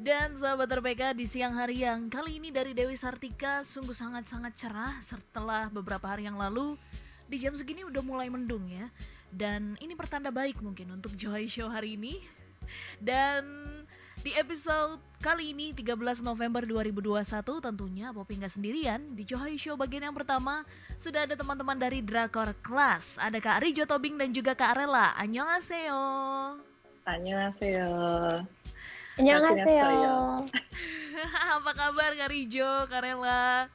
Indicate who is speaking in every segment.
Speaker 1: Dan sahabat RPK, di siang hari yang kali ini dari Dewi Sartika sungguh sangat-sangat cerah setelah beberapa hari yang lalu. Di jam segini udah mulai mendung ya. Dan ini pertanda baik mungkin untuk Joy Show hari ini. Dan di episode kali ini 13 November 2021 tentunya Poppy gak sendirian. Di Joy Show bagian yang pertama sudah ada teman-teman dari Drakor Class. Ada Kak Rijo Tobing dan juga Kak Arela. Annyeonghaseyo.
Speaker 2: Annyeonghaseyo.
Speaker 3: Annyeonghaseyo.
Speaker 1: Apa kabar Kak Rijo, Kak Arela?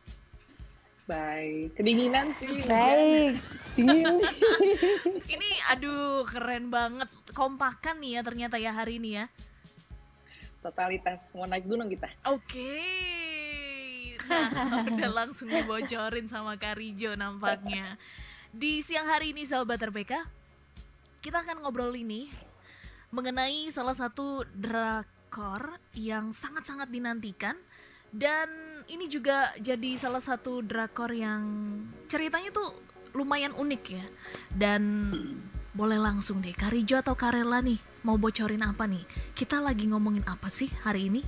Speaker 2: Baik, kedinginan sih.
Speaker 3: Baik, dingin.
Speaker 1: Ini aduh keren banget. Kompakan nih ya ternyata ya hari ini ya.
Speaker 2: Totalitas, mau naik gunung kita.
Speaker 1: Oke. Nah, udah langsung dibocorin sama Kak Rijo nampaknya. Di siang hari ini sahabat RPK, kita akan ngobrol ini mengenai salah satu drakor yang sangat-sangat dinantikan. Dan ini juga jadi salah satu drakor yang ceritanya tuh lumayan unik ya. Dan boleh langsung deh, Kak Rijo atau Kak Arela nih, mau bocorin apa nih? Kita lagi ngomongin apa sih hari ini?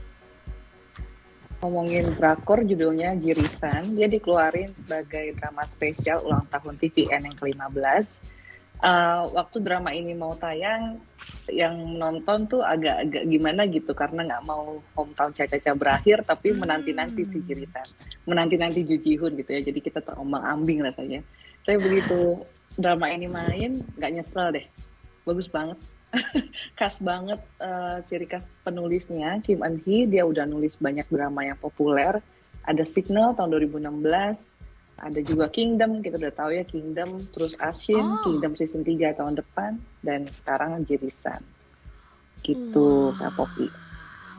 Speaker 2: Ngomongin drakor judulnya Jirisan. Dia dikeluarin sebagai drama spesial ulang tahun TVN yang ke-15. Waktu drama ini mau tayang, yang nonton tuh agak-agak gimana gitu karena nggak mau hometown Caca berakhir, tapi menanti-nanti si Jirisan, menanti-nanti Ju Ji-hoon gitu ya. Jadi kita terombang-ambing rasanya. Tapi begitu drama ini main, nggak nyesel deh, bagus banget, khas banget. Ciri khas penulisnya Kim Eun Hee, dia udah nulis banyak drama yang populer. Ada Signal tahun 2016. Ada juga Kingdom, kita udah tahu ya Kingdom, terus Ashin, Kingdom season 3 tahun depan, dan sekarang Jirisan. Gitu, Kak Poppy.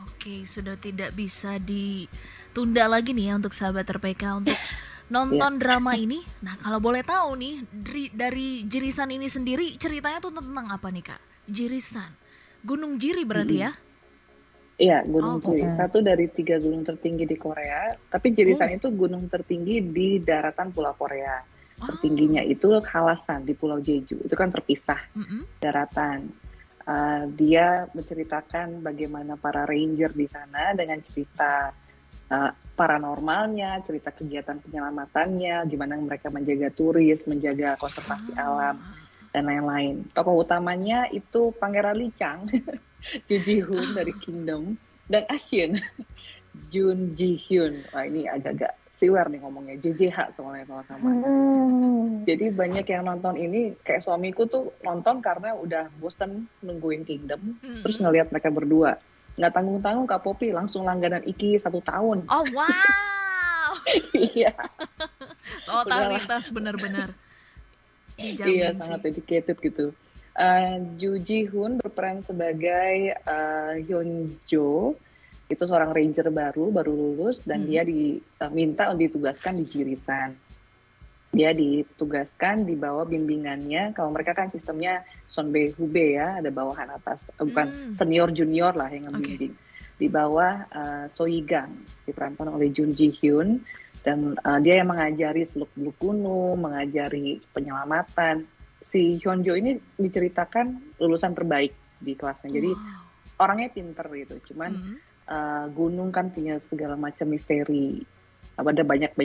Speaker 1: Oke, sudah tidak bisa ditunda lagi nih ya untuk sahabat RPK untuk nonton drama ini. Nah, kalau boleh tahu nih, dari Jirisan ini sendiri ceritanya tuh tentang apa nih Kak? Jirisan, Gunung Jiri berarti ya?
Speaker 2: Iya, Gunung Jiri, satu dari 3 gunung tertinggi di Korea. Tapi Jirisan itu gunung tertinggi di daratan Pulau Korea. Tertingginya itu Halasan di Pulau Jeju. Itu kan terpisah daratan. Dia menceritakan bagaimana para ranger di sana dengan cerita paranormalnya, cerita kegiatan penyelamatannya, gimana mereka menjaga turis, menjaga konservasi alam, dan lain-lain. Tokoh utamanya itu Pangeran Lee Chang, Ju Ji-hoon dari Kingdom, dan Ashin, Jun Ji-hyun. Wah, ini agak-agak siwer nih ngomongnya, JJH soalnya sama-sama. Jadi banyak yang nonton ini, kayak suamiku tuh nonton karena udah bosen nungguin Kingdom, terus ngelihat mereka berdua. Nggak tanggung-tanggung Kak Poppy, langsung langganan IKI 1 tahun.
Speaker 1: Oh wow.
Speaker 2: Iya.
Speaker 1: Totalitas benar-benar.
Speaker 2: Iya, sangat dedicated gitu. Ju Ji-hoon berperan sebagai Hyun Jo, itu seorang ranger baru lulus, dan dia diminta ditugaskan di Jirisan. Dia ditugaskan di bawah bimbingannya, kalau mereka kan sistemnya Sonbae Hube ya, ada bawahan atas, bukan senior junior lah yang ngebimbing. Di bawah So Yi-gang, diperankan oleh Jun Ji-hyun, dan dia yang mengajari seluk-beluk gunung, mengajari penyelamatan. Si Hyunjo ini diceritakan lulusan terbaik di kelasnya, jadi orangnya pinter gitu. Cuman gunung kan punya segala macam misteri. Ada banyak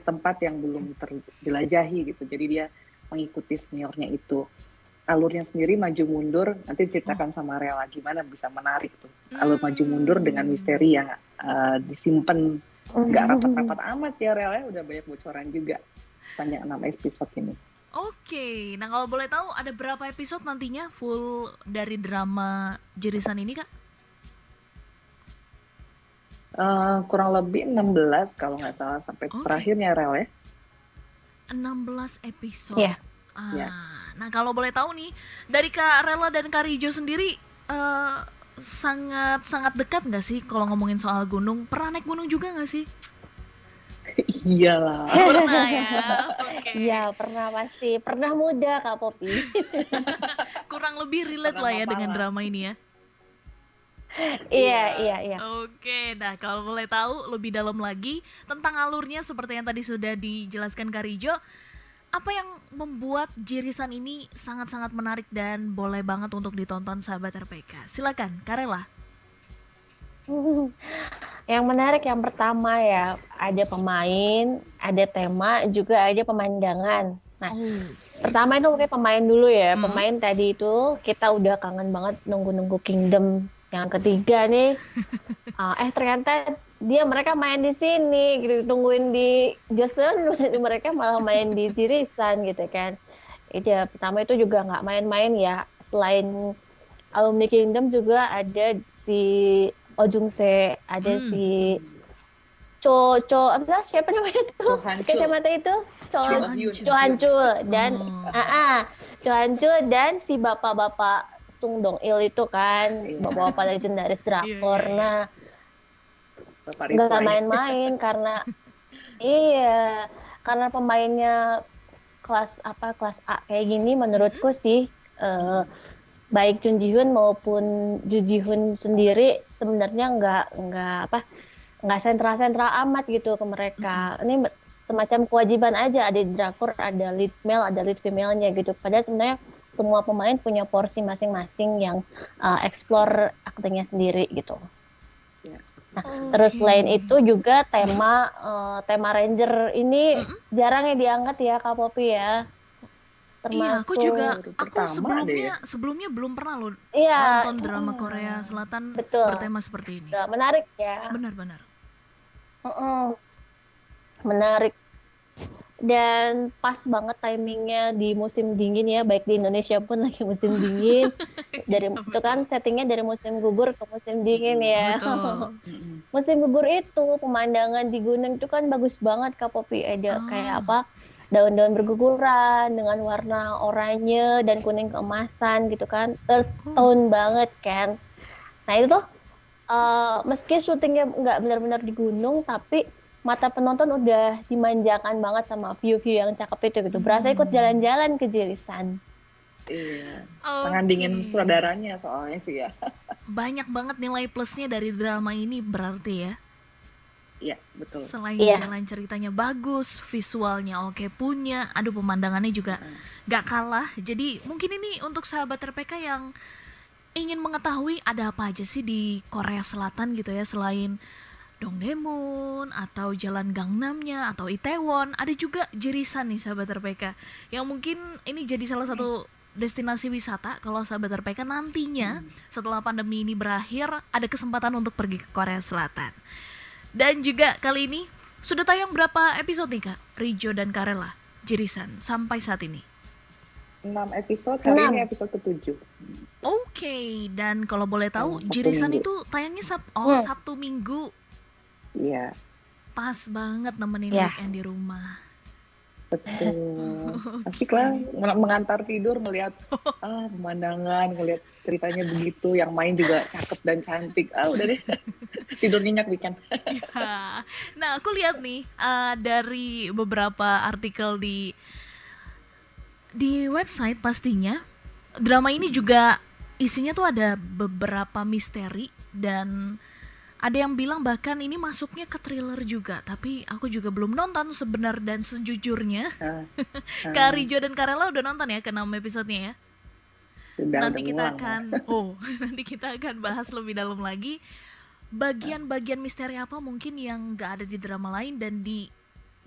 Speaker 2: tempat yang belum terjelajahi gitu. Jadi dia mengikuti seniornya itu. Alurnya sendiri maju mundur, nanti diceritakan sama Rela gimana bisa menarik tuh. Alur maju mundur dengan misteri yang disimpan nggak rapat-rapat amat ya Rela, udah banyak bocoran juga. Banyak 6 episode ini.
Speaker 1: Oke, nah kalau boleh tahu ada berapa episode nantinya full dari drama Jirisan ini Kak?
Speaker 2: Kurang lebih 16 kalau nggak salah sampai terakhirnya Rel ya.
Speaker 1: 16 episode.
Speaker 3: Iya.
Speaker 1: Nah kalau boleh tahu nih dari Kak Rela dan Kak Rijo sendiri sangat dekat nggak sih kalau ngomongin soal gunung? Pernah naik gunung juga nggak sih?
Speaker 2: Iyalah.
Speaker 1: Pernah ya.
Speaker 3: Iya, pernah pasti. Pernah muda Kak Poppy.
Speaker 1: Kurang lebih relate lah ya dengan drama ini ya.
Speaker 3: Iya.
Speaker 1: Oke, nah kalau boleh tahu lebih dalam lagi tentang alurnya seperti yang tadi sudah dijelaskan Kak Rijo, apa yang membuat Jirisan ini sangat-sangat menarik dan boleh banget untuk ditonton sahabat RPK? Silakan, Kak Rela.
Speaker 3: Yang menarik yang pertama ya, ada pemain, ada tema, juga ada pemandangan. Nah, pertama itu kayak pemain dulu ya. Pemain tadi itu kita udah kangen banget nunggu-nunggu Kingdom yang ketiga nih. Ternyata mereka main di sini gitu, tungguin di Joseon, mereka malah main di Jirisan gitu kan. Itu pertama itu juga nggak main-main ya. Selain alumni Kingdom juga ada si Oh Jung Se, ada si siapa namanya tuh? Kacamata itu Cho Han Chul dan Cho Han Chul dan si bapak-bapak Sung Dong Il itu kan, bapak-bapak legendaris drakor. Nah, nggak main-main karena karena pemainnya kelas A kayak gini menurutku sih. Baik Jun Ji Hyun maupun Ju Ji Hoon sendiri sebenarnya nggak sentral amat gitu ke mereka. Ini semacam kewajiban aja, ada di drakor, ada lead male, ada lead female-nya gitu. Padahal sebenarnya semua pemain punya porsi masing-masing yang explore aktingnya sendiri gitu. Nah, terus selain itu juga tema Ranger ini jarang ya diangkat ya Kak Poppy ya.
Speaker 1: Termasuk aku sebelumnya belum pernah loh nonton drama Korea Selatan bertema seperti ini.
Speaker 3: Menarik ya.
Speaker 1: Benar-benar.
Speaker 3: Menarik. Dan pas banget timingnya di musim dingin ya, baik di Indonesia pun lagi musim dingin. Itu kan settingnya dari musim gugur ke musim dingin ya. Musim gugur itu pemandangan di gunung itu kan bagus banget Kak Poppy. Ada kayak daun-daun berguguran dengan warna oranye dan kuning keemasan gitu kan, earth tone banget kan. Nah itu tuh meski syutingnya nggak benar-benar di gunung, tapi mata penonton udah dimanjakan banget sama view-view yang cakep itu gitu. Berasa ikut jalan-jalan ke Jirisan.
Speaker 2: Iya. Tangan dingin sutradaranya soalnya sih ya.
Speaker 1: Banyak banget nilai plusnya dari drama ini berarti ya.
Speaker 2: Iya, betul.
Speaker 1: Selain jalan ceritanya bagus, visualnya oke punya, pemandangannya juga gak kalah. Jadi mungkin ini untuk sahabat RPK yang ingin mengetahui ada apa aja sih di Korea Selatan gitu ya, selain Dongdaemun atau Jalan Gangnamnya atau Itaewon, ada juga Jirisan nih sahabat RPK, yang mungkin ini jadi salah satu destinasi wisata kalau sahabat RPK nantinya setelah pandemi ini berakhir ada kesempatan untuk pergi ke Korea Selatan. Dan juga kali ini sudah tayang berapa episode nih Kak Rijo dan Karela Jirisan sampai saat ini?
Speaker 2: 6 episode, hari ini episode ke-7.
Speaker 1: Oke, dan kalau boleh tahu Jirisan itu tayangnya Sabtu Minggu.
Speaker 2: Iya.
Speaker 1: Pas banget nemenin weekend di rumah.
Speaker 2: Betul. Asik lah mengantar tidur melihat pemandangan, ngelihat ceritanya begitu, yang main juga cakep dan cantik. Udah deh. Tidur nyenyak weekend.
Speaker 1: Ya. Nah, aku lihat nih dari beberapa artikel di website pastinya drama ini juga isinya tuh ada beberapa misteri, dan ada yang bilang bahkan ini masuknya ke thriller juga, tapi aku juga belum nonton sebenar dan sejujurnya. Kak Rijo dan Karela udah nonton ya ke 6 episodenya ya? Nanti kita akan bahas lebih dalam lagi bagian-bagian misteri apa mungkin yang gak ada di drama lain, dan di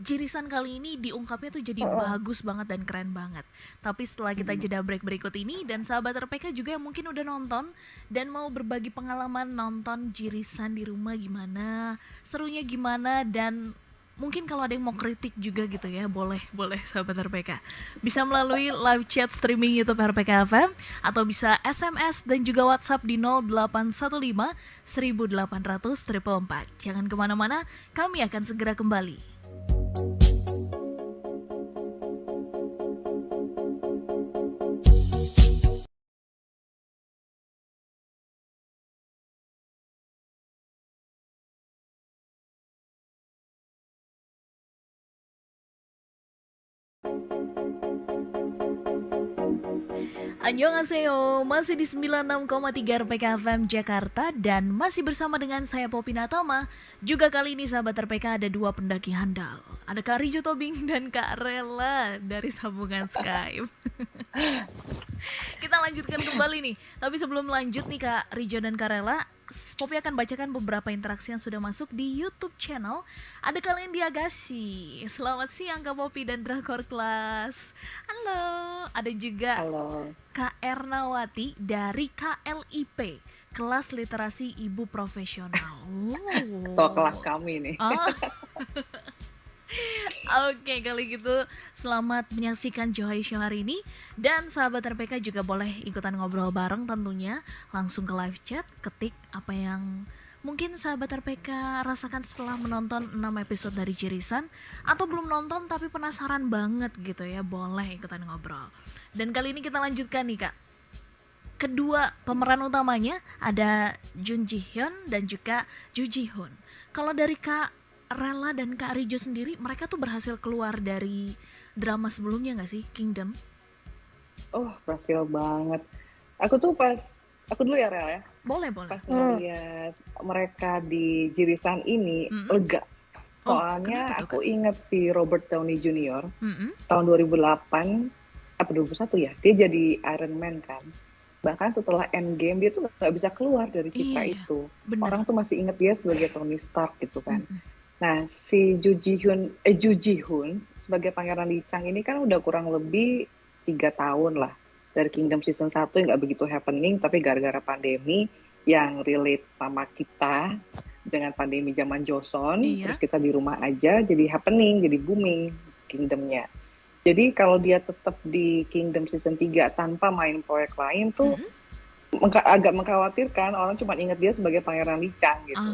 Speaker 1: Jirisan kali ini diungkapnya tuh jadi bagus banget dan keren banget. Tapi setelah kita jeda break berikut ini, dan sahabat RPK juga yang mungkin udah nonton dan mau berbagi pengalaman nonton Jirisan di rumah gimana, serunya gimana, dan mungkin kalau ada yang mau kritik juga gitu ya, boleh sahabat RPK. Bisa melalui live chat streaming YouTube RPK FM, atau bisa SMS dan juga WhatsApp di 0815 1800 444. Jangan kemana-mana, kami akan segera kembali. Annyeonghaseyo, masih di 96,3 RPK FM Jakarta dan masih bersama dengan saya Poppy Natama. Juga kali ini sahabat RPK ada 2 pendaki handal. Ada Kak Rijo Tobing dan Kak Rela dari sambungan Skype. Kita lanjutkan kembali nih. Tapi sebelum lanjut nih Kak Rijo dan Kak Rela, Poppy akan bacakan beberapa interaksi yang sudah masuk di YouTube channel. Ada kalian di Agassi. Selamat siang Kak Poppy dan Drakor Class. Halo. Ada juga
Speaker 2: Halo.
Speaker 1: Kak Ernawati dari KLIP, Kelas Literasi Ibu Profesional.
Speaker 2: Ketua kelas kami nih.
Speaker 1: Oh. Oke, kali gitu selamat menyaksikan Johai Show hari ini. Dan sahabat RPK juga boleh ikutan ngobrol bareng tentunya. Langsung ke live chat, ketik apa yang mungkin sahabat RPK rasakan setelah menonton 6 episode dari Jirisan. Atau belum nonton tapi penasaran banget gitu ya, boleh ikutan ngobrol. Dan kali ini kita lanjutkan nih Kak. Kedua pemeran utamanya ada Jun Ji Hyun dan juga Ju Ji Hoon. Kalau dari Kak Rela dan Kak Rijo sendiri, mereka tuh berhasil keluar dari drama sebelumnya nggak sih, Kingdom?
Speaker 2: Oh, berhasil banget. Aku dulu ya Rel ya.
Speaker 1: Boleh.
Speaker 2: Pas ngeliat mereka di Jirisan ini, lega. Soalnya
Speaker 1: kenapa tuh,
Speaker 2: aku
Speaker 1: Kak?
Speaker 2: inget si Robert Downey Jr. Tahun 2008, apa 2001 ya, dia jadi Iron Man kan. Bahkan setelah Endgame dia tuh nggak bisa keluar dari citra
Speaker 1: Iya,
Speaker 2: itu.
Speaker 1: bener.
Speaker 2: Orang tuh masih inget dia sebagai Tony Stark gitu kan. Nah, si Ju Ji Hoon sebagai Pangeran Lee Chang ini kan udah kurang lebih 3 tahun lah. Dari Kingdom Season 1 yang gak begitu happening, tapi gara-gara pandemi yang relate sama kita dengan pandemi zaman Joseon,
Speaker 1: Iya.
Speaker 2: terus kita di rumah aja, jadi happening, jadi booming Kingdomnya. Jadi kalau dia tetap di Kingdom Season 3 tanpa main proyek lain tuh agak mengkhawatirkan, orang cuma ingat dia sebagai Pangeran Lee Chang gitu.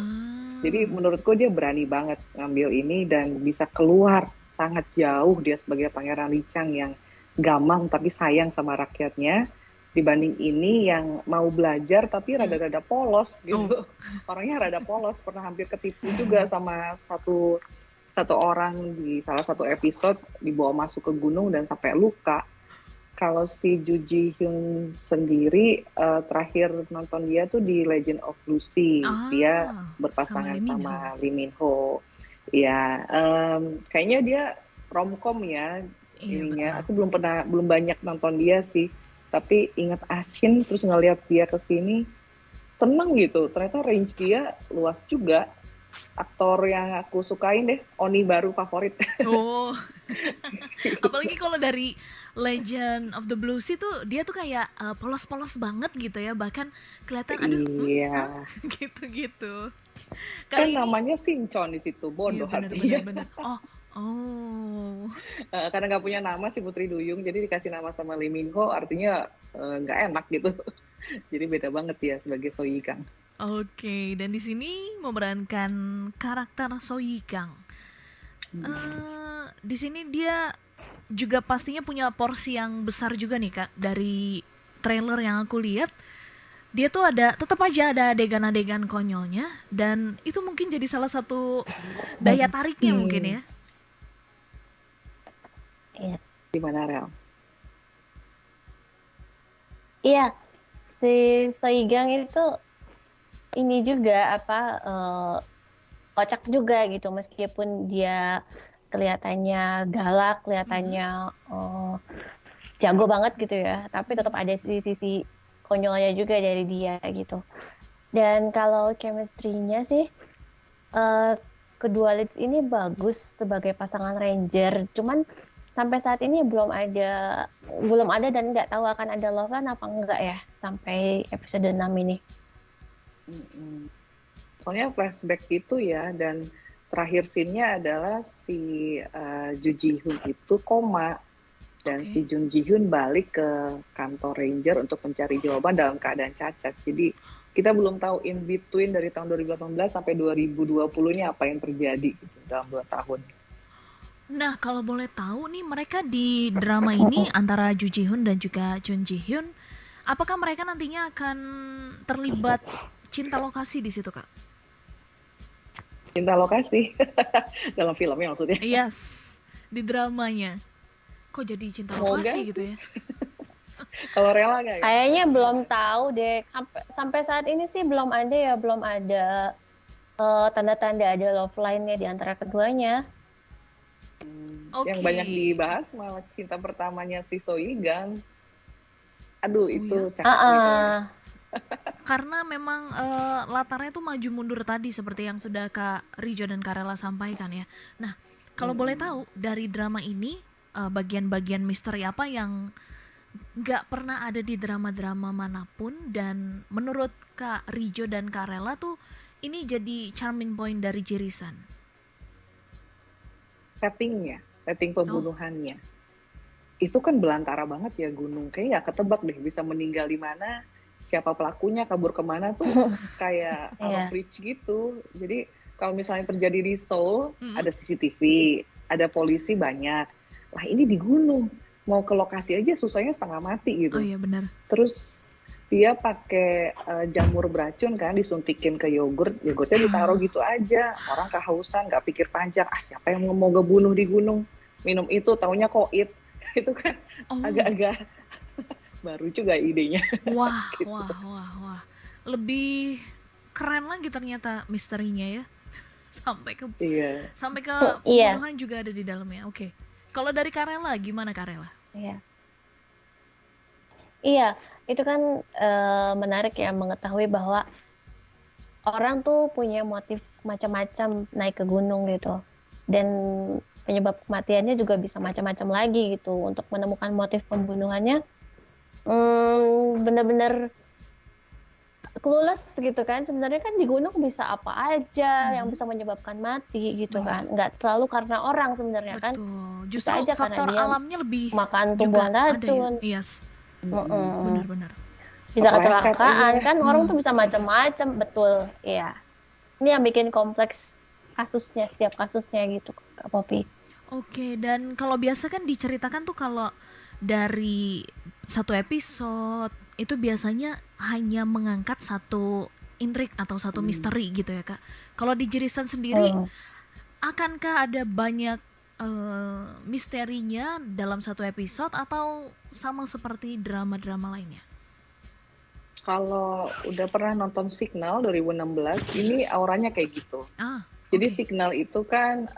Speaker 2: Jadi menurutku dia berani banget ngambil ini dan bisa keluar sangat jauh dia sebagai Pangeran Lee Chang yang gamang tapi sayang sama rakyatnya, dibanding ini yang mau belajar tapi rada-rada polos gitu. Orangnya rada polos, pernah hampir ketipu juga sama satu orang di salah satu episode, dibawa masuk ke gunung dan sampai luka. Kalau si Ju Ji Hyun sendiri terakhir nonton dia tuh di Legend of Lucy. Dia berpasangan sama Lee Min Ho. Ya, kayaknya dia romcom ya ininya. Aku belum banyak nonton dia sih. Tapi ingat Ashin terus ngeliat dia kesini, seneng gitu. Ternyata range dia luas juga. Aktor yang aku sukain deh, Oni baru favorit.
Speaker 1: Oh, apalagi kalau dari Legend of the Blue Sea tuh dia tuh kayak polos-polos banget gitu ya, bahkan kelihatan
Speaker 2: iya.
Speaker 1: gitu-gitu.
Speaker 2: Kan namanya Sinchon di situ, bodoh
Speaker 1: iya, bener.
Speaker 2: Karena nggak punya nama si Putri Duyung, jadi dikasih nama sama Lee Min Ho, artinya nggak enak gitu. Jadi beda banget ya sebagai So Yi Kang.
Speaker 1: Oke, dan di sini memerankan karakter So Yi Kang. Di sini dia juga pastinya punya porsi yang besar juga nih Kak. Dari trailer yang aku lihat, dia tuh tetap aja ada adegan-adegan konyolnya, dan itu mungkin jadi salah satu daya tariknya mungkin ya.
Speaker 3: Iya.
Speaker 2: Gimana Rel?
Speaker 3: Iya, si So Yi Kang itu ini juga kocak juga gitu, meskipun dia kelihatannya galak, kelihatannya jago banget gitu ya, tapi tetap ada sisi konyolnya juga dari dia gitu. Dan kalau chemistry-nya sih kedua leads ini bagus sebagai pasangan Ranger, cuman sampai saat ini belum ada dan nggak tahu akan ada love-an apa enggak ya sampai episode 6 ini.
Speaker 2: Soalnya flashback itu ya, dan terakhir scene-nya adalah si Ju Ji Hoon itu koma, dan si Jun Ji Hyun balik ke kantor Ranger untuk mencari jawaban dalam keadaan cacat. Jadi kita belum tahu in between dari tahun 2018 sampai 2020-nya apa yang terjadi gitu, dalam 2 tahun.
Speaker 1: Nah, kalau boleh tahu nih, mereka di drama ini antara Ju Ji Hoon dan juga Jun Ji Hyun, apakah mereka nantinya akan terlibat cinta lokasi di situ, Kak?
Speaker 2: Cinta lokasi dalam filmnya maksudnya?
Speaker 1: Yes, di dramanya. Kok jadi cinta lokasi gitu ya?
Speaker 2: Kalau Rela nggak ya?
Speaker 3: Kayaknya belum tahu deh. Sampai saat ini sih belum ada tanda-tanda ada love line-nya di antara keduanya.
Speaker 2: Yang banyak dibahas malah cinta pertamanya si So Yi Kang. Aduh, itu cakep gitu.
Speaker 1: Karena memang latarnya tuh maju mundur tadi seperti yang sudah Kak Rijo dan Kak Rela sampaikan ya. Nah, kalau boleh tahu dari drama ini bagian-bagian misteri apa yang nggak pernah ada di drama-drama manapun, dan menurut Kak Rijo dan Kak Rela tuh ini jadi charming point dari Jirisan.
Speaker 2: Setting pembunuhannya. Itu kan belantara banget ya gunung. Kayak nggak ketebak deh bisa meninggal di mana, siapa pelakunya, kabur kemana tuh kayak out of reach gitu. Jadi kalau misalnya terjadi di Seoul, ada CCTV, ada polisi banyak. Wah ini di gunung, mau ke lokasi aja susahnya setengah mati gitu.
Speaker 1: Oh iya benar.
Speaker 2: Terus dia pakai jamur beracun kan, disuntikin ke yogurtnya ditaruh gitu aja. Orang kehausan, nggak pikir panjang. Siapa yang mau ngebunuh di gunung? Minum itu, taunya koit. Itu kan agak-agak baru juga idenya.
Speaker 1: Wah,
Speaker 2: gitu.
Speaker 1: wah. Lebih keren lagi ternyata misterinya ya. Sampai ke pembunuhan juga ada di dalamnya. Oke. Kalau dari Karela gimana Karela?
Speaker 3: Iya, itu kan menarik ya mengetahui bahwa orang tuh punya motif macam-macam naik ke gunung gitu. Dan penyebab kematiannya juga bisa macam-macam lagi gitu. Untuk menemukan motif pembunuhannya benar-benar clueless gitu kan. Sebenarnya kan di gunung bisa apa aja yang bisa menyebabkan mati gitu kan. Nggak selalu karena orang sebenarnya kan.
Speaker 1: Justru
Speaker 3: aja
Speaker 1: faktor alamnya lebih
Speaker 3: makan tumbuhan racun.
Speaker 1: Ya? Yes. Benar-benar.
Speaker 3: Bisa kecelakaan kan, orang tuh bisa macam-macam, betul. Iya. Ini yang bikin kompleks kasusnya, setiap kasusnya gitu, Kak Poppy.
Speaker 1: Oke, dan kalau biasa kan diceritakan tuh kalau dari satu episode itu biasanya hanya mengangkat satu intrik atau satu misteri gitu ya Kak. Kalau di Jirisan sendiri, akankah ada banyak misterinya dalam satu episode atau sama seperti drama-drama lainnya?
Speaker 2: Kalau udah pernah nonton Signal 2016, ini auranya kayak gitu. Jadi Signal itu kan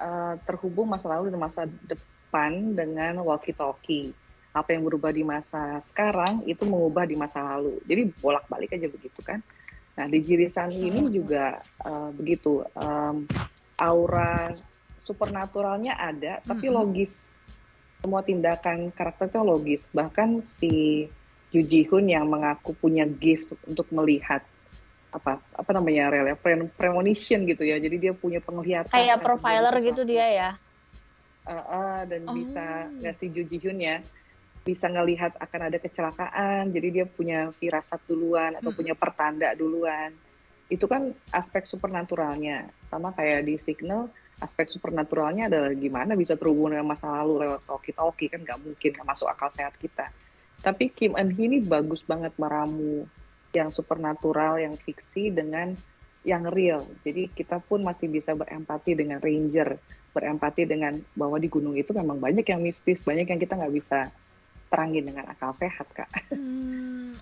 Speaker 2: terhubung masa lalu dan masa depan dengan walkie-talkie. Apa yang berubah di masa sekarang itu mengubah di masa lalu. Jadi bolak-balik aja begitu kan. Nah di Jirisan ini juga begitu. Aura supernaturalnya ada, tapi logis. Semua tindakan karakternya logis. Bahkan si Ju Ji Hoon yang mengaku punya gift untuk melihat apa namanya premonition gitu ya. Jadi dia punya penglihatan.
Speaker 3: Kayak profiler gitu dia ya.
Speaker 2: Dan bisa ngasih Ju Ji Hoon ya, bisa ngelihat akan ada kecelakaan. Jadi dia punya firasat duluan atau punya pertanda duluan. Itu kan aspek supernaturalnya. Sama kayak di Signal, aspek supernaturalnya adalah gimana bisa terhubung dengan masa lalu lewat talkie-talkie, kan nggak mungkin, nggak masuk akal sehat kita. Tapi Kim Eun Hee ini bagus banget meramu yang supernatural, yang fiksi dengan yang real. Jadi kita pun masih bisa berempati dengan Ranger, berempati dengan bahwa di gunung itu memang banyak yang mistis, banyak yang kita nggak bisa terangin dengan akal sehat, Kak.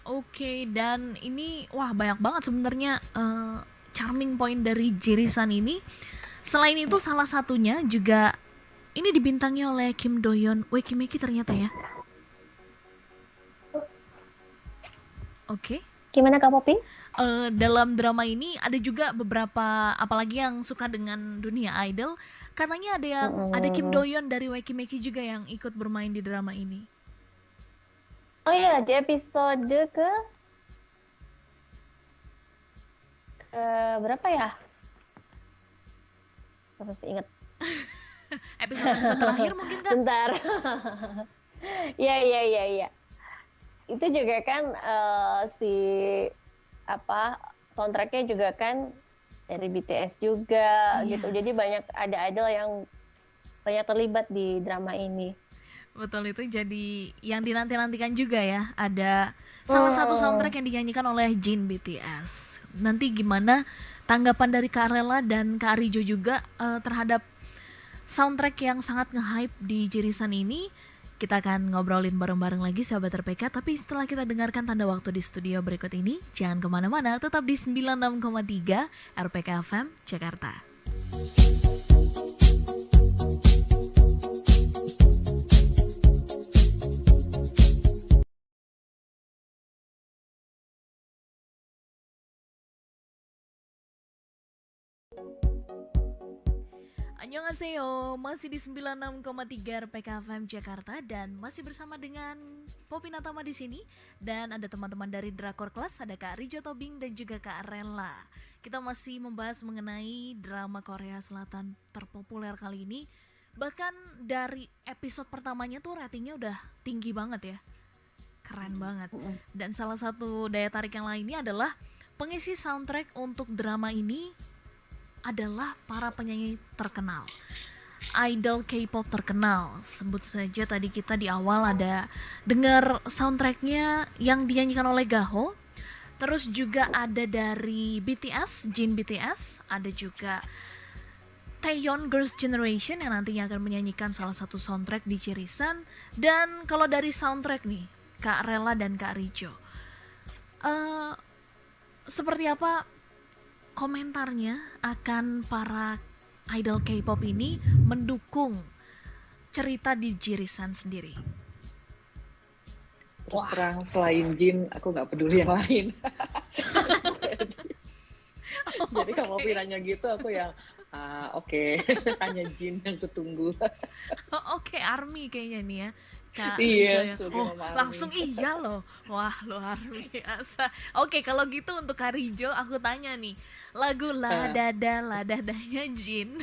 Speaker 1: Oke, dan ini wah banyak banget sebenarnya charming point dari Jirisan ini. Selain itu salah satunya juga ini dibintangi oleh Kim Do Yeon. Wekimeki ternyata ya. Oke.
Speaker 3: Gimana Kak Poppy?
Speaker 1: Dalam drama ini ada juga beberapa, apalagi yang suka dengan dunia idol, katanya ada Kim Do Yeon dari Wekimeki juga yang ikut bermain di drama ini.
Speaker 3: Oh iya, di episode ke berapa ya? Harus inget.
Speaker 1: episode terakhir mungkin kan?
Speaker 3: Bentar. Iya. Itu juga kan si soundtracknya juga kan dari BTS juga gitu. Jadi ada idol yang banyak terlibat di drama ini.
Speaker 1: Betul, itu jadi yang dinanti-nantikan juga ya. Ada salah satu soundtrack yang dinyanyikan oleh Jin BTS. Nanti gimana tanggapan dari Kak Rela dan Kak Rijo juga terhadap soundtrack yang sangat nge-hype di Jirisan ini? Kita akan ngobrolin bareng-bareng lagi sahabat RPK. Tapi setelah kita dengarkan tanda waktu di studio berikut ini, jangan kemana-mana, tetap di 96,3 RPK FM Jakarta. Annyeonghaseyo, masih di 96,3 RPK FM Jakarta dan masih bersama dengan Poppy Natama di sini dan ada teman-teman dari Drakor Class, ada Kak Rijo Tobing dan juga Kak Rela. Kita masih membahas mengenai drama Korea Selatan terpopuler kali ini. Bahkan dari episode pertamanya tuh ratingnya udah tinggi banget ya. Keren banget. Dan salah satu daya tarik yang lainnya adalah pengisi soundtrack untuk drama ini adalah para penyanyi terkenal, idol K-pop terkenal. Sebut saja tadi kita di awal ada dengar soundtracknya yang dinyanyikan oleh Gaho. Terus juga ada dari BTS, Jin BTS, ada juga Taeyeon Girls' Generation yang nantinya akan menyanyikan salah satu soundtrack di Jirisan. Dan kalau dari soundtrack nih, Kak Rela dan Kak Rijo, seperti apa komentarnya akan para idol K-pop ini mendukung cerita di Jirisan sendiri?
Speaker 2: Terus terang, selain Jin, aku nggak peduli yang lain. Jadi kalau nanya gitu, aku yang oke. Hanya Jin yang kutunggu.
Speaker 1: Oke, ARMY kayaknya nih ya. Kak
Speaker 2: Iya,
Speaker 1: Rijo ya. Langsung iya loh. Wah, luar biasa. Oke, kalau gitu untuk Kak Rijo, aku tanya nih, lagu Ladadanya Jin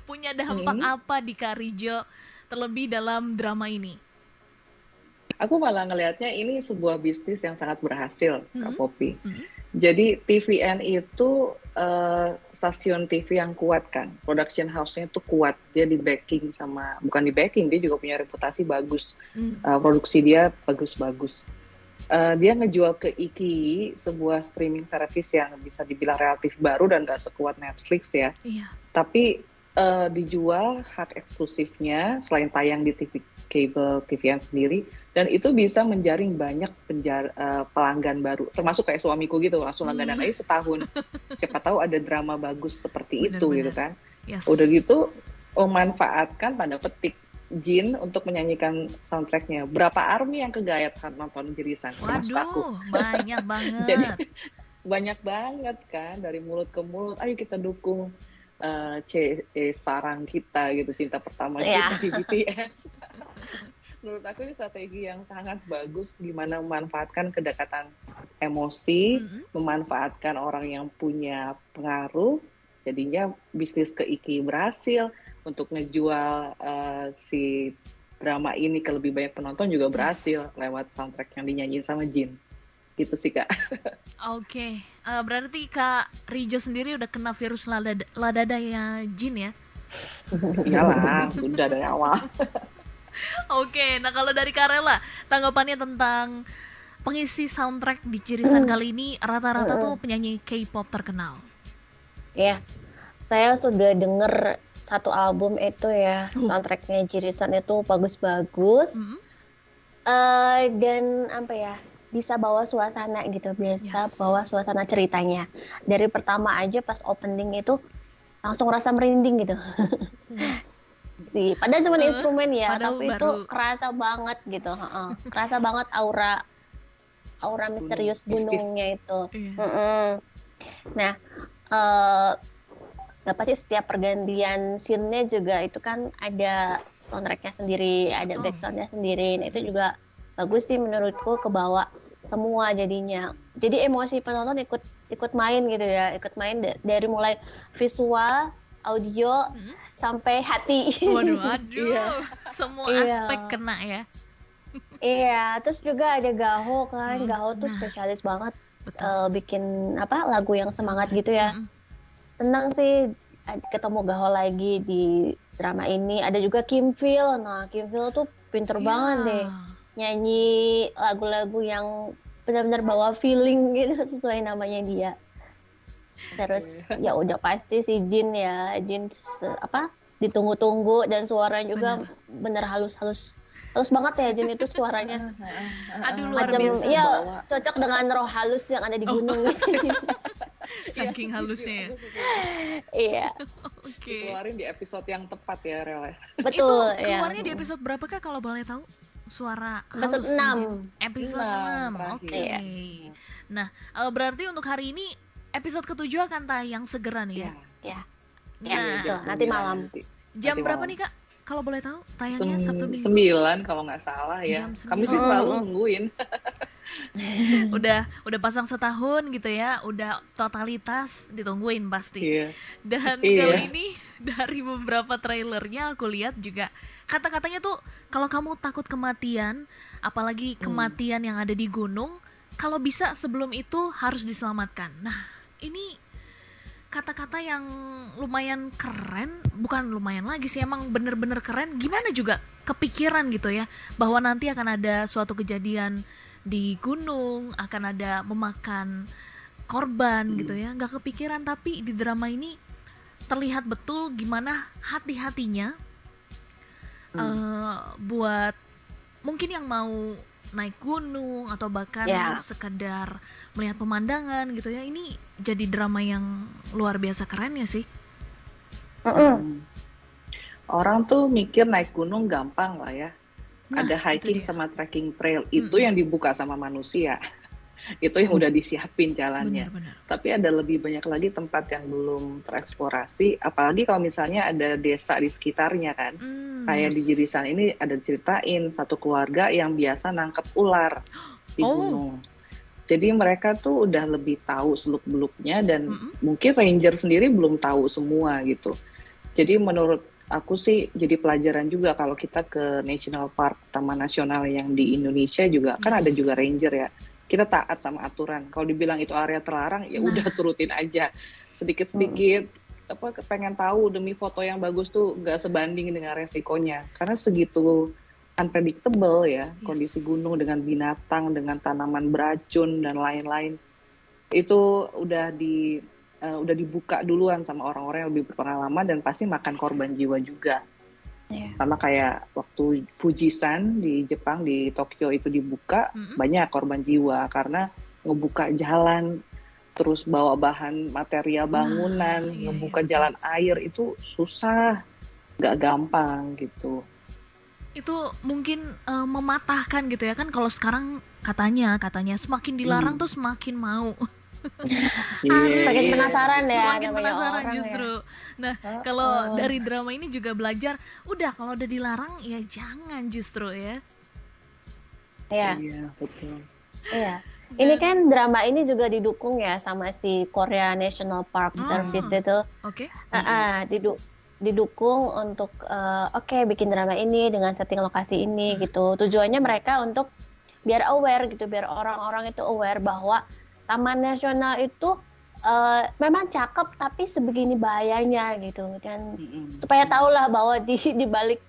Speaker 1: punya dampak apa di Kak Rijo terlebih dalam drama ini?
Speaker 2: Aku malah ngelihatnya ini sebuah bisnis yang sangat berhasil, Kak Poppy. Jadi TVN itu stasiun TV yang kuat kan, production house-nya itu kuat, dia di backing sama, bukan di backing, dia juga punya reputasi bagus, produksi dia bagus-bagus. Dia ngejual ke Iki, sebuah streaming service yang bisa dibilang relatif baru dan gak sekuat Netflix ya.
Speaker 1: Iya.
Speaker 2: Tapi dijual hak eksklusifnya selain tayang di TV kabel TVN sendiri, dan itu bisa menjaring banyak pelanggan baru, termasuk kayak suamiku gitu, langsung langganan aja setahun. Siapa tahu ada drama bagus seperti itu gitu kan.
Speaker 1: Yes.
Speaker 2: Udah gitu memanfaatkan tanda petik Jin untuk menyanyikan soundtracknya. Berapa ARMY yang kegayat kan nonton Jirisan?
Speaker 1: Waduh, banyak banget.
Speaker 2: Jadi banyak banget kan, dari mulut ke mulut, ayo kita dukung sarang kita gitu, cinta pertama kita di BTS. Menurut aku ini strategi yang sangat bagus, gimana memanfaatkan kedekatan emosi, memanfaatkan orang yang punya pengaruh, jadinya bisnis ke Iki berhasil, untuk ngejual si drama ini ke lebih banyak penonton juga berhasil lewat soundtrack yang dinyanyiin sama Jin. Gitu sih Kak.
Speaker 1: Oke, berarti Kak Rijo sendiri udah kena virus ladadanya Jin ya?
Speaker 2: Iyalah, sudah dari awal.
Speaker 1: Oke, nah kalau dari Kak Rela, tanggapannya tentang pengisi soundtrack di Jirisan kali ini rata-rata tuh penyanyi K-pop terkenal.
Speaker 3: Ya, saya sudah denger satu album itu ya, soundtracknya Jirisan itu bagus-bagus. Dan apa ya, bisa bawa suasana gitu, biasa bawa suasana ceritanya. Dari pertama aja pas opening itu langsung rasa merinding gitu. Padahal cuma instrumen ya, tapi itu kerasa banget gitu. Kerasa banget aura misterius gunungnya itu. Nah, pasti setiap pergantian scene-nya juga itu kan ada soundtrack-nya sendiri, ada backsound-nya sendiri. Nah, itu juga bagus sih menurutku, kebawa semua jadinya. Jadi emosi penonton ikut main gitu ya, ikut main dari mulai visual, audio, sampai hati.
Speaker 1: Waduh, semua aspek kena ya.
Speaker 3: Iya, terus juga ada Gaho kan, Gaho tuh spesialis banget bikin lagu yang semangat gitu ya. Senang sih ketemu Gaho lagi di drama ini. Ada juga Kim Phil. Nah, Kim Phil tuh pinter banget deh nyanyi lagu-lagu yang benar-benar bawa feeling gitu sesuai namanya dia. Terus ya udah pasti si Jin ya, Jin ditunggu-tunggu, dan suaranya juga bener halus banget ya Jin itu suaranya.
Speaker 1: Aduh, luar
Speaker 3: macam
Speaker 1: biasa.
Speaker 3: Ya cocok dengan roh halus yang ada di gunung.
Speaker 1: Saking halusnya ya.
Speaker 3: Iya.
Speaker 1: Oke.
Speaker 2: Dikeluarin di episode yang tepat ya, Rel.
Speaker 3: Betul.
Speaker 1: Itu keluarnya di episode berapa Kak kalau boleh tahu? Suara
Speaker 3: episode
Speaker 1: halus
Speaker 3: 6.
Speaker 1: Episode 6. Oke. Nah, berarti untuk hari ini episode ke-7 akan tayang segera nih ya.
Speaker 3: Ya.
Speaker 1: Nah,
Speaker 3: betul. Nanti malam.
Speaker 1: jam
Speaker 2: nanti
Speaker 1: berapa
Speaker 2: malam.
Speaker 1: nih Kak? Kalau boleh tahu, tayangnya Sabtu Minggu.
Speaker 2: 9 kalau nggak salah ya.
Speaker 1: Jam
Speaker 2: Kami sih
Speaker 1: 9.
Speaker 2: selalu nungguin.
Speaker 1: Udah pasang setahun gitu ya, udah totalitas ditungguin pasti.
Speaker 2: Iya.
Speaker 1: Dan
Speaker 2: Iya.
Speaker 1: kali ini dari beberapa trailernya aku lihat juga kata-katanya tuh kalau kamu takut kematian, apalagi kematian yang ada di gunung, kalau bisa sebelum itu harus diselamatkan. Nah, ini kata-kata yang lumayan keren, bukan lumayan lagi sih, emang bener-bener keren. Gimana juga kepikiran gitu ya, bahwa nanti akan ada suatu kejadian di gunung, akan ada memakan korban gitu ya. Nggak kepikiran, tapi di drama ini terlihat betul gimana hati-hatinya buat mungkin yang mau naik gunung atau bahkan sekedar melihat pemandangan gitu ya. Ini jadi drama yang luar biasa keren ya sih.
Speaker 2: Orang tuh mikir naik gunung gampang lah ya.
Speaker 1: Nah,
Speaker 2: ada hiking
Speaker 1: itu dia.
Speaker 2: sama trekking trail itu yang dibuka sama manusia. Itu yang udah disiapin jalannya.
Speaker 1: Benar-benar.
Speaker 2: Tapi ada lebih banyak lagi tempat yang belum tereksplorasi, apalagi kalau misalnya ada desa di sekitarnya kan. Kayak di Jirisan ini ada ceritain satu keluarga yang biasa nangkep ular di gunung. Jadi mereka tuh udah lebih tahu seluk-beluknya dan mungkin ranger sendiri belum tahu semua gitu. Jadi menurut aku sih jadi pelajaran juga kalau kita ke national park, taman nasional yang di Indonesia juga kan ada juga ranger ya. Kita taat sama aturan. Kalau dibilang itu area terlarang ya udah turutin aja. Sedikit-sedikit pengen tahu demi foto yang bagus tuh nggak sebanding dengan resikonya. Karena segitu unpredictable ya kondisi gunung dengan binatang, dengan tanaman beracun dan lain-lain. Itu udah dibuka duluan sama orang-orang yang lebih berpengalaman dan pasti makan korban jiwa juga. Sama kayak waktu Fujisan di Jepang, di Tokyo itu dibuka, banyak korban jiwa karena ngebuka jalan, terus bawa bahan material bangunan, ngebuka jalan air itu susah, gak gampang gitu.
Speaker 1: Itu mungkin mematahkan gitu ya kan, kalau sekarang katanya semakin dilarang tuh semakin mau.
Speaker 3: Semakin penasaran ya,
Speaker 1: semakin penasaran justru ya. Nah, kalau dari drama ini juga belajar, udah kalau udah dilarang ya jangan justru ya.
Speaker 3: Iya,
Speaker 2: betul.
Speaker 3: Iya. Ini kan drama ini juga didukung ya sama si Korea National Park Service itu.
Speaker 1: Oke.
Speaker 3: Didukung untuk bikin drama ini dengan setting lokasi ini gitu. Tujuannya mereka untuk biar aware gitu, biar orang-orang itu aware bahwa Taman Nasional itu memang cakep tapi sebegini bahayanya gitu, dan supaya tahulah bahwa di balik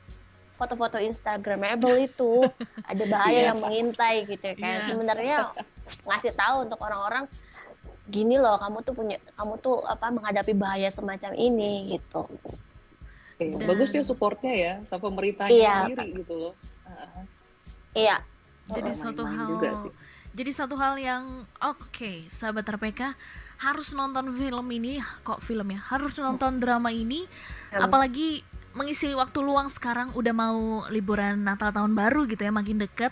Speaker 3: foto-foto Instagramable itu ada bahaya yang mengintai gitu kan. Sebenarnya ngasih tahu untuk orang-orang gini loh, kamu tuh menghadapi bahaya semacam ini gitu.
Speaker 2: Bagus ya supportnya ya sama pemerintahnya sendiri gitu loh.
Speaker 3: Iya.
Speaker 1: Jadi satu hal yang sahabat RPK harus nonton harus nonton drama ini, apalagi mengisi waktu luang sekarang udah mau liburan Natal tahun baru gitu ya, makin deket.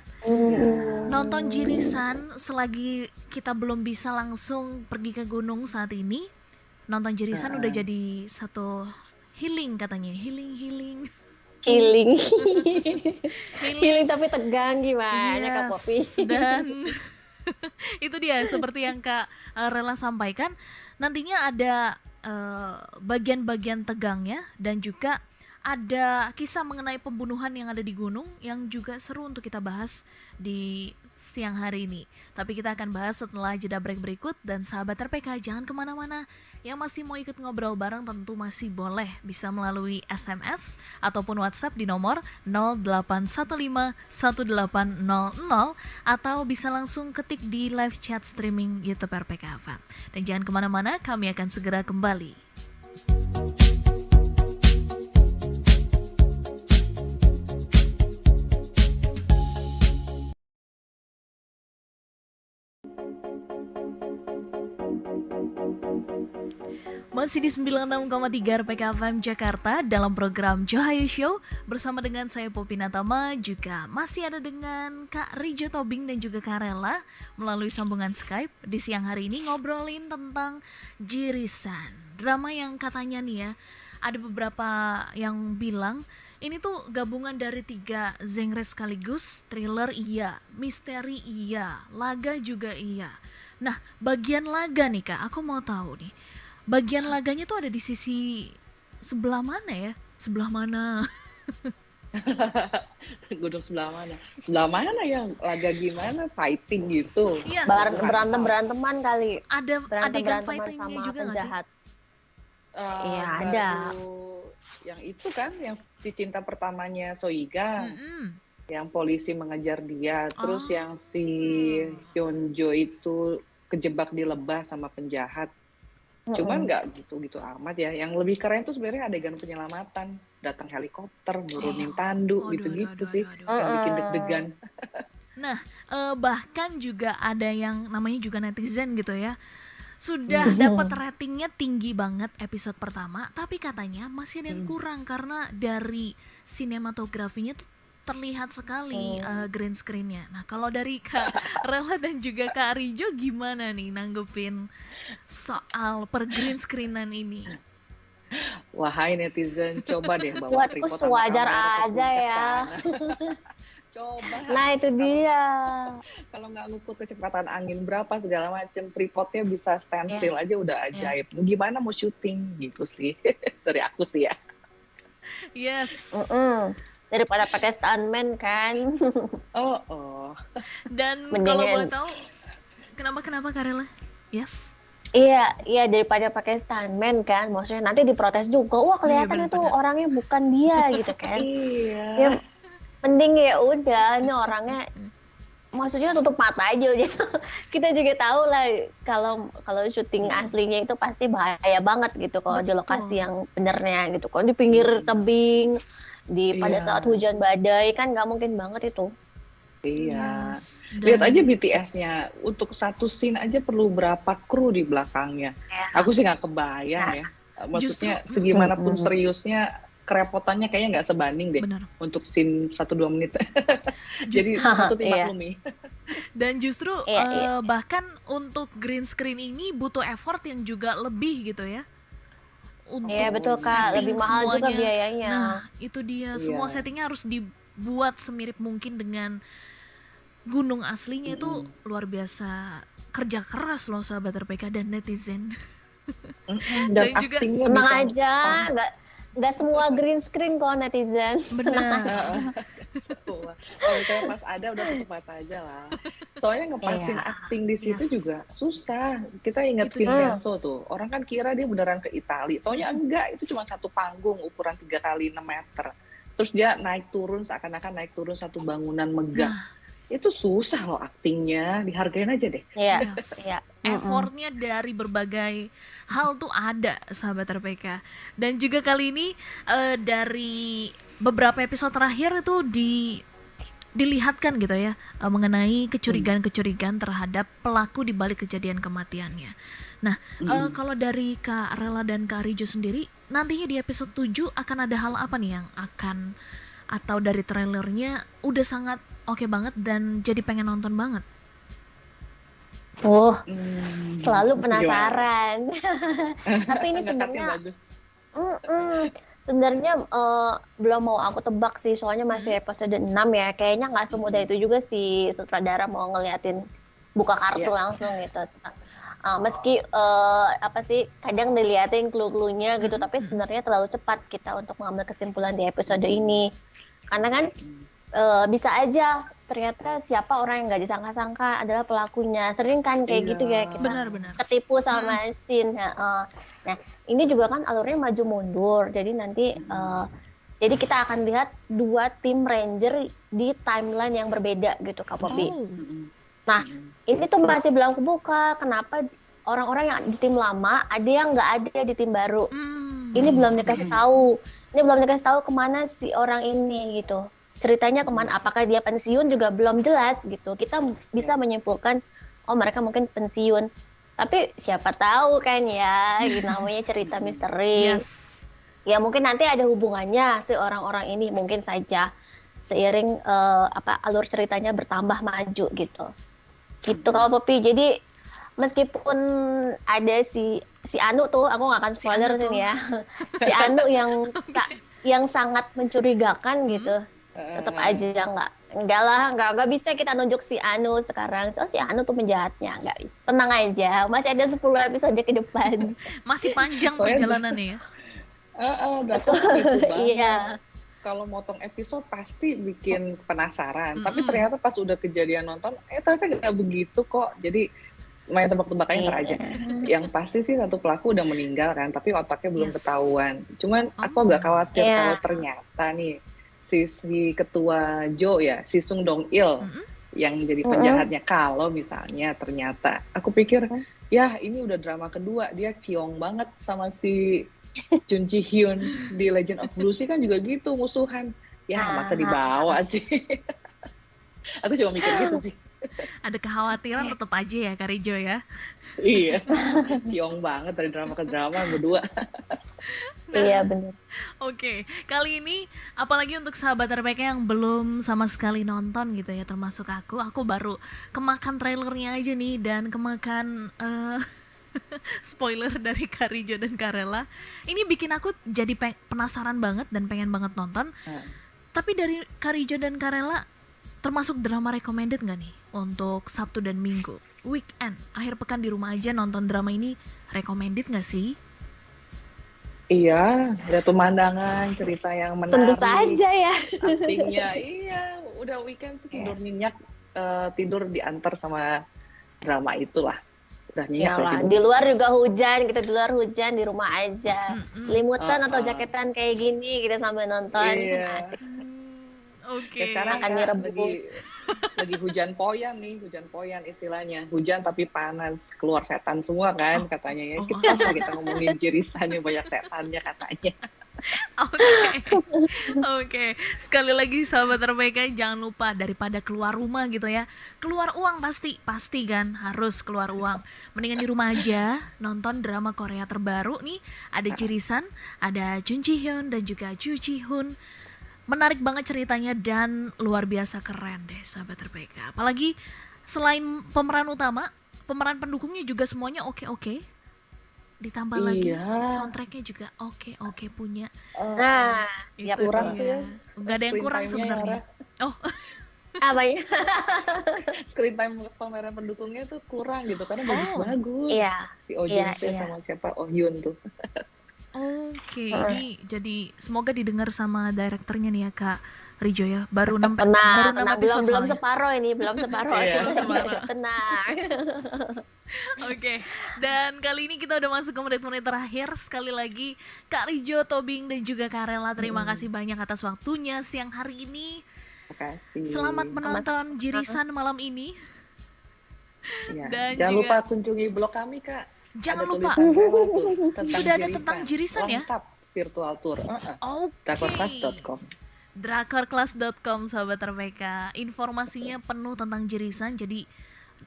Speaker 1: Nonton Jirisan selagi kita belum bisa langsung pergi ke gunung saat ini, nonton Jirisan udah jadi satu healing katanya, healing
Speaker 3: tapi tegang gimana Kak Popi.
Speaker 1: Dan itu dia seperti yang Kak Rela sampaikan, nantinya ada bagian-bagian tegangnya dan juga ada kisah mengenai pembunuhan yang ada di gunung yang juga seru untuk kita bahas di siang hari ini. Tapi kita akan bahas setelah jeda break berikut. Dan sahabat RPK jangan kemana-mana. Yang masih mau ikut ngobrol bareng tentu masih boleh, bisa melalui SMS ataupun WhatsApp di nomor 08151800 atau bisa langsung ketik di live chat streaming YouTube RPK FM. Dan jangan kemana-mana, kami akan segera kembali. Masih di 96,3 RPK FM Jakarta dalam program Johayu Show bersama dengan saya Poppy Natama, juga masih ada dengan Kak Rijo Tobing dan juga Kak Rela melalui sambungan Skype. Di siang hari ini ngobrolin tentang Jirisan, drama yang katanya nih ya, ada beberapa yang bilang ini tuh gabungan dari 3 genre sekaligus, thriller iya, misteri iya, laga juga iya. Nah, bagian laga nih Kak, aku mau tahu nih, bagian laganya tuh ada di sisi sebelah mana ya? Sebelah mana?
Speaker 2: Gunung sebelah mana? Sebelah mana ya? Laga gimana? Fighting gitu.
Speaker 1: Iya,
Speaker 3: Beranteman kali.
Speaker 1: ada adegan
Speaker 3: Beranteman
Speaker 1: fightingnya
Speaker 3: sama
Speaker 1: juga nggak sih?
Speaker 3: penjahat. Iya, ada.
Speaker 2: Yang itu kan, yang si cinta pertamanya Soiga,
Speaker 1: Mm-mm.
Speaker 2: yang polisi mengejar dia, terus
Speaker 1: Oh.
Speaker 2: yang si Hyunjo itu kejebak di lebah sama penjahat. Cuman nggak gitu-gitu amat ya. Yang lebih keren tuh sebenarnya adegan penyelamatan, datang helikopter, nurunin tandu,
Speaker 1: Aduh,
Speaker 2: gitu-gitu
Speaker 1: aduh,
Speaker 2: sih,
Speaker 1: aduh,
Speaker 2: yang bikin deg-degan.
Speaker 1: Nah, bahkan juga ada yang namanya juga netizen gitu ya, sudah dapat ratingnya tinggi banget episode pertama, tapi katanya masih ada yang kurang karena dari sinematografinya tuh terlihat sekali green screen-nya. Nah, kalau dari Kak Rela dan juga Kak Rijo gimana nih nanggepin soal per green screen-an ini?
Speaker 2: Wahai netizen, coba deh bawa
Speaker 3: Buatku
Speaker 2: tripod sama
Speaker 3: sewajar
Speaker 2: kamera ke
Speaker 3: aja
Speaker 2: puncak
Speaker 3: ya.
Speaker 2: sana. Coba.
Speaker 3: Nah, itu dia.
Speaker 2: Kalau nggak ngukur kecepatan angin berapa segala macam, tripodnya bisa standstill aja udah ajaib. Gimana mau syuting gitu sih, dari aku sih ya.
Speaker 1: Yes.
Speaker 3: Daripada pakai stuntman kan.
Speaker 2: Oh.
Speaker 1: Dan
Speaker 3: Mendingan-
Speaker 1: kalau boleh tahu kenapa Kak Rela? Yes.
Speaker 3: Iya daripada pakai stuntman kan. Maksudnya nanti diprotes juga. Wah, kelihatan itu
Speaker 1: benar-benar.
Speaker 3: orangnya bukan dia gitu kan.
Speaker 2: Iya.
Speaker 3: Ya, mending ya udah ini orangnya, maksudnya tutup mata aja gitu. Kita juga tahu lah kalau syuting aslinya itu pasti bahaya banget gitu kalau di lokasi yang benernya gitu. Kalau di pinggir tebing pada
Speaker 2: Iya.
Speaker 3: saat hujan badai kan nggak mungkin banget itu.
Speaker 2: Iya.
Speaker 1: Yes.
Speaker 2: Lihat aja BTS-nya, untuk satu scene aja perlu berapa kru di belakangnya. Aku sih nggak kebayang ya. Maksudnya segimanapun seriusnya, kerepotannya kayaknya nggak sebanding deh
Speaker 1: Benar.
Speaker 2: untuk scene 1-2 menit. Jadi patut dimaklumi.
Speaker 1: Dan justru
Speaker 3: Iya.
Speaker 1: bahkan untuk green screen ini butuh effort yang juga lebih gitu ya. Untuk
Speaker 3: Iya betul Kak,
Speaker 1: setting
Speaker 3: lebih mahal juga
Speaker 1: semuanya.
Speaker 3: biayanya.
Speaker 1: Nah, itu dia. Semua
Speaker 2: Iya.
Speaker 1: settingnya harus dibuat semirip mungkin dengan gunung aslinya. Itu luar biasa kerja keras loh sahabat RPK dan netizen.
Speaker 2: Dan
Speaker 1: Dan juga-
Speaker 2: aktingnya
Speaker 3: Tenang
Speaker 2: bisa
Speaker 3: aja, nggak semua green screen kok netizen.
Speaker 1: Benar.
Speaker 2: semua. Kalau misalnya pas ada udah tutup mata aja lah. Soalnya ngepasin
Speaker 3: Iya.
Speaker 2: acting di situ
Speaker 1: Yes.
Speaker 2: juga susah. Kita inget
Speaker 1: Itu dia.
Speaker 2: Vincenzo tuh. Orang kan kira dia beneran ke Itali. Taunya enggak, itu cuma satu panggung ukuran 3x6 meter. Terus dia naik turun seakan-akan naik turun satu bangunan megah. Itu susah loh aktingnya, dihargain aja deh.
Speaker 3: Iya,
Speaker 1: Yes.
Speaker 3: iya.
Speaker 1: Effortnya dari berbagai hal tuh ada sahabat RPK. Dan juga kali ini dari beberapa episode terakhir itu dilihatkan gitu ya, mengenai kecurigaan-kecurigaan terhadap pelaku di balik kejadian kematiannya. Nah, kalau dari Kak Rela dan Kak Rijo sendiri, nantinya di episode 7 akan ada hal apa nih yang akan, atau dari trailernya udah sangat oke banget dan jadi pengen nonton banget?
Speaker 3: Selalu
Speaker 2: Gimana?
Speaker 3: penasaran. Tapi ini
Speaker 2: Ngetapnya
Speaker 3: sebenarnya
Speaker 2: bagus.
Speaker 3: sebenarnya belum mau aku tebak sih, soalnya masih episode 6 ya. Kayaknya nggak semudah itu juga si sutradara mau ngeliatin buka kartu
Speaker 2: Iya.
Speaker 3: langsung gitu. Meski apa sih kadang diliatin clue-cluenya gitu, tapi sebenarnya terlalu cepat kita untuk mengambil kesimpulan di episode ini. Karena kan bisa aja ternyata siapa orang yang nggak disangka-sangka adalah pelakunya. Sering kan kayak
Speaker 2: Iya.
Speaker 3: gitu ya kita
Speaker 1: Benar-benar.
Speaker 3: ketipu sama scene. Nah, ini juga kan alurnya maju mundur. Jadi nanti jadi kita akan lihat dua tim ranger di timeline yang berbeda gitu Kak Poppy.
Speaker 1: Oh.
Speaker 3: Nah, ini tuh masih belum kebuka. Kenapa orang-orang yang di tim lama ada yang nggak ada di tim baru? Ini belum dikasih tahu. Ini belum dikasih tahu kemana si orang ini gitu. Ceritanya kemana? Apakah dia pensiun juga belum jelas gitu. Kita bisa menyimpulkan, oh mereka mungkin pensiun. Tapi siapa tahu kan ya, namanya cerita misteri.
Speaker 1: Yes.
Speaker 3: Ya mungkin nanti ada hubungannya si orang-orang ini, mungkin saja seiring alur ceritanya bertambah maju gitu. Gitu kalau Poppy. Jadi meskipun ada si Anu tuh, aku nggak akan spoiler sini ya. Si Anu yang sangat mencurigakan gitu. Tetap aja enggak lah, enggak bisa kita nunjuk si Anu sekarang. So si Anu tuh penjahatnya, enggak bisa. Tenang aja, masih ada 10 episode ke depan.
Speaker 1: Masih panjang perjalanannya ya.
Speaker 2: Betul banget.
Speaker 3: Iya.
Speaker 2: Kalau motong episode pasti bikin penasaran, tapi ternyata pas udah kejadian nonton, ternyata nggak begitu kok. Jadi main tebak-tebakannya ntar aja. Yang pasti sih satu pelaku udah meninggal kan, tapi otaknya belum ketahuan. Cuman aku agak khawatir kalau ternyata nih si ketua Jo ya, si Sung Dong Il yang jadi penjahatnya. Kalau misalnya ternyata, aku pikir ya ini udah drama kedua, dia ciong banget sama si Jun Ji Hyun di Legend of Blue Sea kan juga gitu musuhan. Ya masa dibawa sih. Aku cuma mikir gitu sih.
Speaker 1: Ada kekhawatiran tetap aja ya Karijo ya.
Speaker 2: Iya. Ciong banget dari drama ke drama berdua.
Speaker 3: Iya benar.
Speaker 1: Oke, kali ini apalagi untuk sahabat RPK yang belum sama sekali nonton gitu ya, termasuk aku baru kemakan trailernya aja nih dan kemakan spoiler dari Karijo dan Karela. Ini bikin aku jadi penasaran banget dan pengen banget nonton. Tapi dari Karijo dan Karela termasuk drama recommended nggak nih untuk Sabtu dan Minggu? Weekend, akhir pekan di rumah aja nonton drama ini recommended nggak sih?
Speaker 2: Iya, ada pemandangan, cerita yang menarik.
Speaker 3: Tentu saja ya.
Speaker 2: Aktingnya, iya. Udah weekend tuh tidur nyenyak, tidur diantar sama drama itulah. Udah nyenyak lah.
Speaker 3: Di luar juga hujan, kita di luar hujan, di rumah aja. Selimutan atau jaketan kayak gini, kita sambil nonton.
Speaker 2: Iya.
Speaker 1: Oke.
Speaker 2: Sekarang
Speaker 3: akan direbus.
Speaker 2: Lagi hujan poyan nih, hujan poyan istilahnya. Hujan tapi panas, keluar setan semua kan katanya ya. Kita ngomongin jirisannya banyak setannya katanya.
Speaker 1: Oke. Sekali lagi sahabat RPK, jangan lupa daripada keluar rumah gitu ya, keluar uang pasti kan harus keluar uang. Mendingan di rumah aja nonton drama Korea terbaru nih. Ada Jirisan, ada Jun Ji Hyun dan juga Ju Ji Hoon. Menarik banget ceritanya dan luar biasa keren deh sahabat RPK. Apalagi selain pemeran utama, pemeran pendukungnya juga semuanya oke. Ditambah lagi soundtracknya juga oke punya.
Speaker 3: Nah,
Speaker 1: itu
Speaker 2: kurang tuh ya.
Speaker 1: Nggak ada yang kurang sebenarnya.
Speaker 3: Apa ya?
Speaker 2: Screen time pemeran pendukungnya tuh kurang gitu karena bagus-bagus.
Speaker 3: Iya.
Speaker 2: Si Oh Jun sama siapa Oh Hyun tuh.
Speaker 1: Oke, ini jadi semoga didengar sama direkturnya nih ya Kak Rijo ya. Baru 6 episode
Speaker 3: belum separuh ini, belum separuh. Tenang.
Speaker 1: Oke, dan kali ini kita udah masuk ke menit-menit terakhir. Sekali lagi Kak Rijo, Tobing dan juga Karela, terima kasih banyak atas waktunya siang hari ini.
Speaker 2: Terima kasih.
Speaker 1: Selamat menonton Jirisan malam ini.
Speaker 2: Ya,
Speaker 1: dan
Speaker 2: jangan
Speaker 1: juga
Speaker 2: lupa kunjungi blog kami Kak.
Speaker 1: Jangan lupa
Speaker 2: sudah
Speaker 1: ada tentang Jirisan ya.
Speaker 2: Lengkap virtual tour. Drakorclass.com.
Speaker 1: Drakorclass.com sahabat RPK. Informasinya penuh tentang Jirisan. Jadi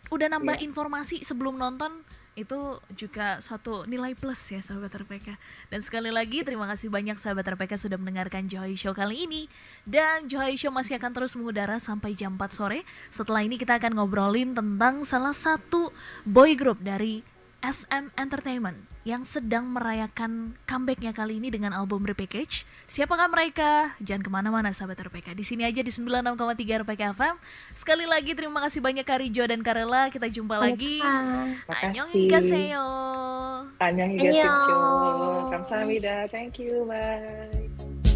Speaker 1: udah nambah informasi sebelum nonton, itu juga suatu nilai plus ya sahabat RPK. Dan sekali lagi terima kasih banyak sahabat RPK sudah mendengarkan Johai Show kali ini. Dan Johai Show masih akan terus mengudara sampai jam 4 sore. Setelah ini kita akan ngobrolin tentang salah satu boy group dari SM Entertainment yang sedang merayakan comebacknya kali ini dengan album Repackage. Siapakah mereka? Jangan kemana-mana sahabat RPK. Di sini aja di 96,3 RPK FM. Sekali lagi terima kasih banyak Kak Rijo dan Karela. Kita jumpa lagi. Annyeonghaseyo.
Speaker 2: Annyeonghaseyo. Kamsahamnida. Thank you. Bye.